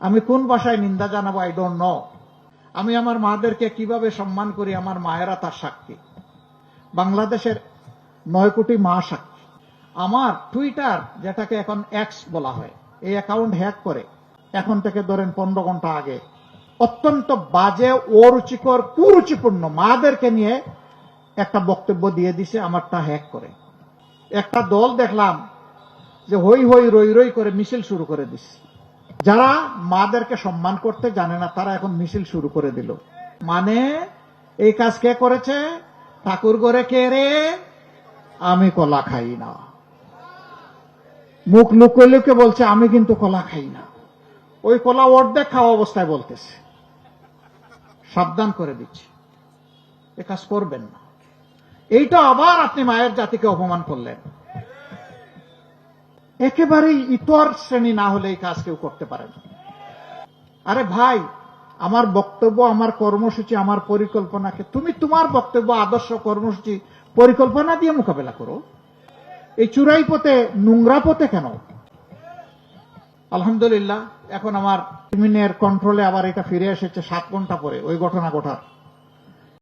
আমি কোন ভাষায় নিন্দা জানাবো আই ডোন্ট নো। আমি আমার মাদেরকে কিভাবে সম্মান করি, আমার মায়েরা তার সাক্ষী। বাংলাদেশের 9 কোটি মা সাক্ষী। আমার টুইটার, যেটাকে এখন এক্স বলা হয়, এই অ্যাকাউন্ট হ্যাক করে এখন থেকে ধরেন 15 ঘন্টা আগে অত্যন্ত বাজে, অরুচিকর, কুরুচিপূর্ণ মাদেরকে নিয়ে একটা বক্তব্য দিয়ে দিছে, আমারটা হ্যাক করে। একটা দল দেখলাম যে হই হই রই রই করে মিছিল শুরু করে দিছে। যারা মাদেরকে সম্মান করতে জানে না তারা এখন মিছিল শুরু করে দিল। মানে এই কাজ কে করেছে? ঠাকুর ঘরে কে রে? আমি কলা খাই না। মুখ লুকিয়ে লুকিয়ে বলছে আমি কিন্তু কলা খাই না। ওই কলা অর্ধেক খাওয়া অবস্থায় বলতেছে। সাবধান করে দিচ্ছি, এ কাজ করবেন না। এইটা আবার আপনি মায়ের জাতিকে অপমান করলেন। একেবারেই ইতর শ্রেণী না হলে এই কাজ কেউ করতে পারে না। আরে ভাই, আমার বক্তব্য, আমার কর্মসূচি, আমার পরিকল্পনাকে তুমি তোমার বক্তব্য, আদর্শ, কর্মসূচি, পরিকল্পনা দিয়ে মোকাবেলা করো। এই চূড়াই পথে, নোংরা পথে কেন? আলহামদুলিল্লাহ এখন আমার কন্ট্রোলে আবার এটা ফিরে এসেছে 7 ঘন্টা পরে ওই ঘটনা ঘটার।